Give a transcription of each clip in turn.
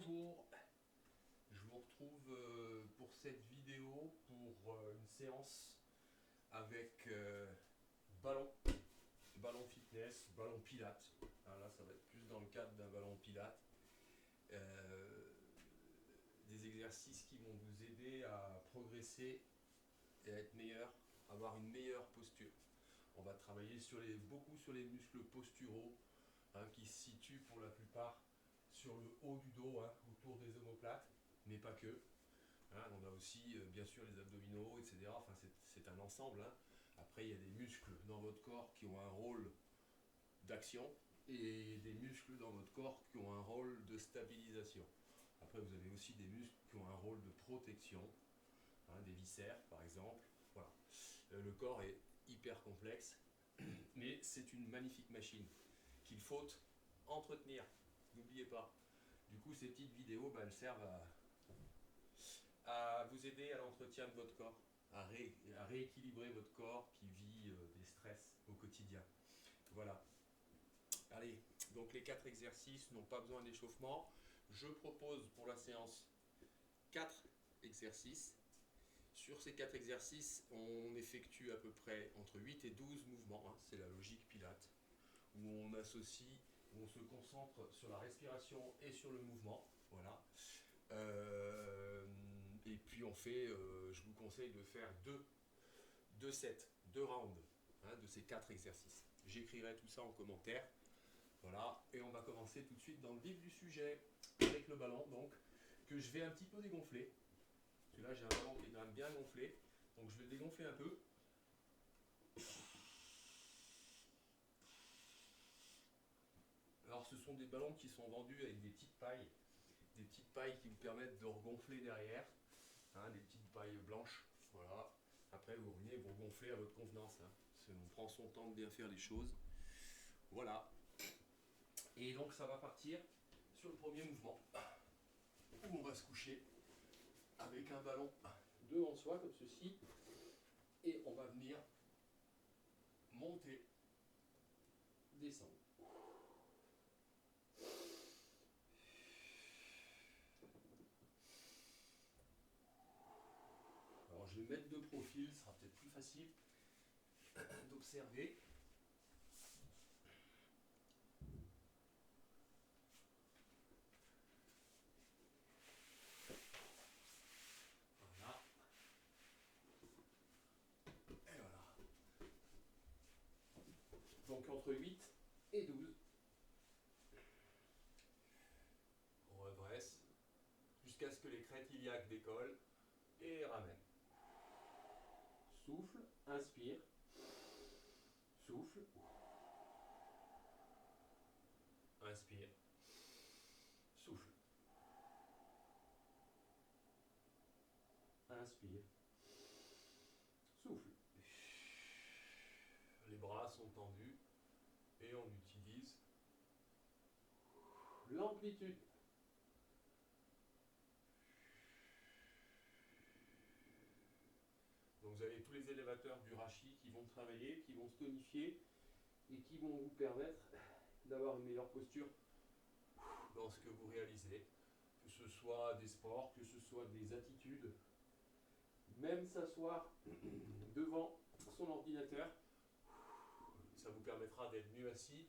Bonjour, je vous retrouve pour cette vidéo pour une séance avec ballon fitness, ballon pilates. Alors là, ça va être plus dans le cadre d'un ballon pilates. Euh, des exercices qui vont vous aider à progresser et à être meilleur, avoir une meilleure posture. On va travailler beaucoup sur les muscles posturaux qui se situent pour la plupart sur le haut du dos, autour des omoplates, mais pas que. On a aussi bien sûr les abdominaux, etc. Enfin, c'est un ensemble. Après, il y a des muscles dans votre corps qui ont un rôle d'action et des muscles dans votre corps qui ont un rôle de stabilisation. Après, vous avez aussi des muscles qui ont un rôle de protection, des viscères par exemple. Voilà. Le corps est hyper complexe, mais c'est une magnifique machine qu'il faut entretenir. N'oubliez pas. Du coup, ces petites vidéos, elles servent à vous aider à l'entretien de votre corps, à rééquilibrer votre corps qui vit des stress au quotidien. Voilà. Allez, donc les 4 exercices n'ont pas besoin d'échauffement. Je propose pour la séance 4 exercices. Sur ces 4 exercices, on effectue à peu près entre 8 et 12 mouvements. C'est la logique Pilates, où on associe, où on se concentre sur la respiration et sur le mouvement. Voilà. Et puis on fait, je vous conseille de faire deux sets, 2 rounds de ces 4 exercices. J'écrirai tout ça en commentaire. Voilà, et on va commencer tout de suite dans le vif du sujet avec le ballon, donc que je vais un petit peu dégonfler. Parce que là j'ai un ballon qui est quand même bien gonflé, donc je vais le dégonfler un peu. Alors ce sont des ballons qui sont vendus avec des petites pailles qui vous permettent de regonfler derrière, des petites pailles blanches. Voilà. Après vous venez vous gonfler à votre convenance. On prend son temps de bien faire les choses. Voilà. Et donc ça va partir sur le premier mouvement, où on va se coucher avec un ballon devant soi comme ceci, et on va venir monter, descendre. Alors je vais mettre de profil, ce sera peut-être plus facile d'observer. Voilà. Et voilà. Donc entre 8 et 12. On redresse jusqu'à ce que les crêtes iliaques décollent et ramène. Souffle, inspire, souffle, inspire, souffle, inspire, souffle. Les bras sont tendus et on utilise l'amplitude. Donc vous avez tous les élévateurs du rachis qui vont travailler, qui vont se tonifier et qui vont vous permettre d'avoir une meilleure posture dans ce que vous réalisez, que ce soit des sports, que ce soit des attitudes, même s'asseoir devant son ordinateur, ça vous permettra d'être mieux assis.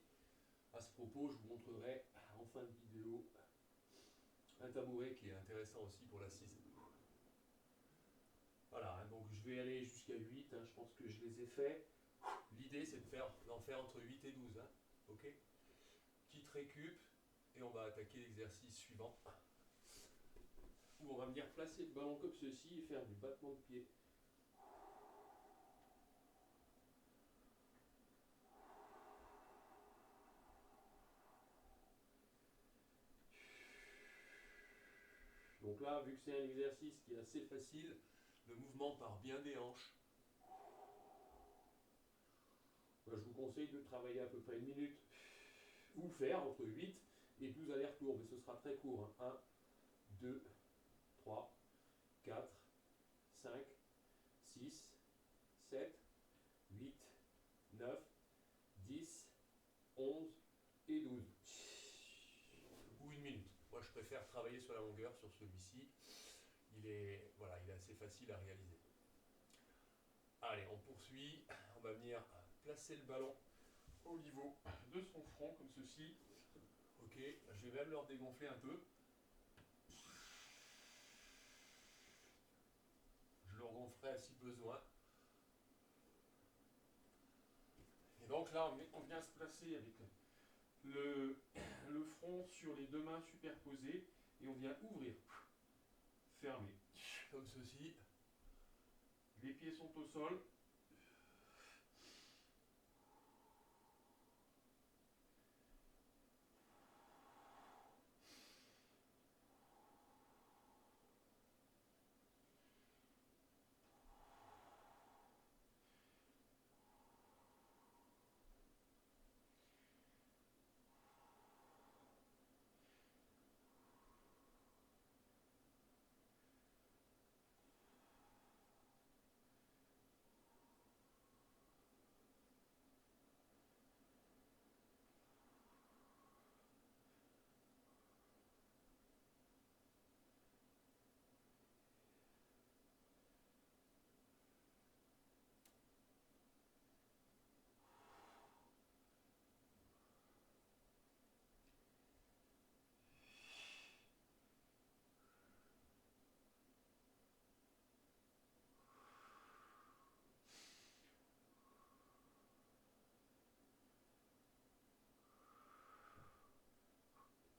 À ce propos, je vous montrerai en fin de vidéo un tabouret qui est intéressant aussi pour l'assise. Voilà, donc je vais aller jusqu'à 8, je pense que je les ai faits. L'idée c'est d'en faire entre 8 et 12. Ok ? Petite récup, et on va attaquer l'exercice suivant, où on va venir placer le ballon comme ceci et faire du battement de pied. Donc là, vu que c'est un exercice qui est assez facile, le mouvement part bien des hanches. Je vous conseille de travailler à peu près 1 minute, ou faire entre 8 et 12 allers-retours, mais ce sera très court. 1, 2, 3, 4, 5, 6, 7, 8, 9, 10, 11 et 12. Ou 1 minute. Moi, je préfère travailler sur la longueur sur celui-ci. Voilà, il est assez facile à réaliser. Allez, on poursuit. On va venir placer le ballon au niveau de son front, comme ceci. Ok, je vais même le dégonfler un peu. Je le regonflerai si besoin. Et donc là, on vient se placer avec le front sur les deux mains superposées et on vient ouvrir, fermer, comme ceci. Les pieds sont au sol.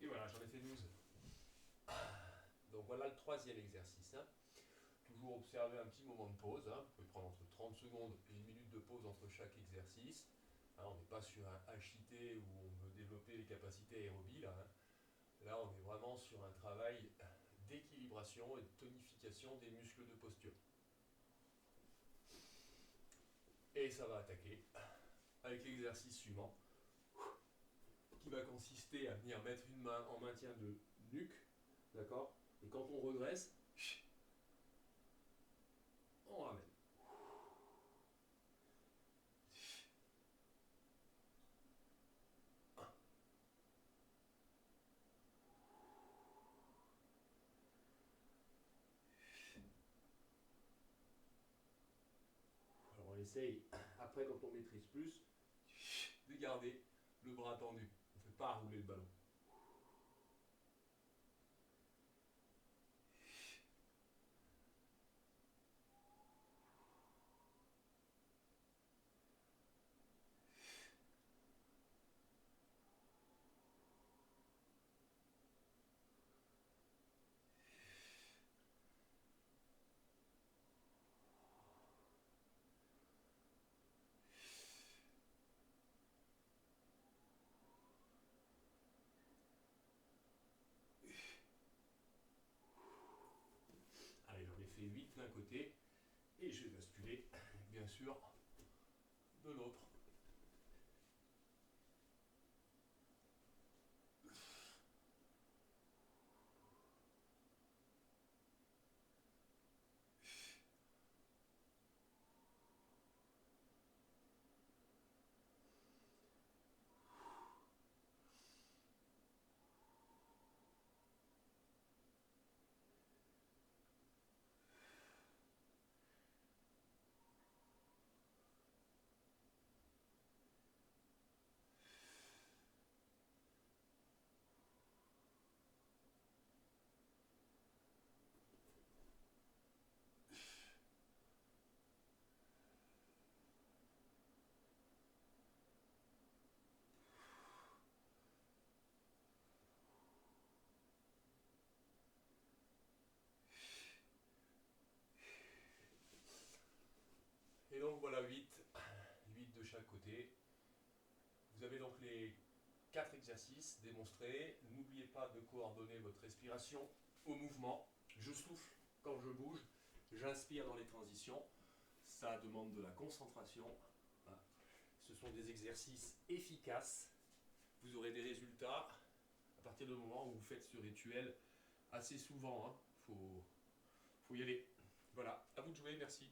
Et voilà, j'en ai fait 12. Donc voilà le troisième exercice. Hein. Toujours observer un petit moment de pause. Hein. Vous pouvez prendre entre 30 secondes et 1 minute de pause entre chaque exercice. Hein, on n'est pas sur un HIT où on veut développer les capacités aérobies. Là, hein. Là, on est vraiment sur un travail d'équilibration et de tonification des muscles de posture. Et ça va attaquer avec l'exercice suivant, qui va consister à venir mettre une main en maintien de nuque, d'accord? Et quand on regresse, on ramène. Alors on essaye, après quand on maîtrise plus, de garder le bras tendu. On ne fait pas rouler le ballon. Allez, j'en ai fait 8 d'un côté, et je vais basculer, bien sûr, de l'autre. Et donc voilà 8 de chaque côté. Vous avez donc les 4 exercices démontrés. N'oubliez pas de coordonner votre respiration au mouvement. Je souffle quand je bouge, j'inspire dans les transitions. Ça demande de la concentration. Ce sont des exercices efficaces. Vous aurez des résultats à partir du moment où vous faites ce rituel assez souvent. Faut y aller. Voilà, à vous de jouer, merci.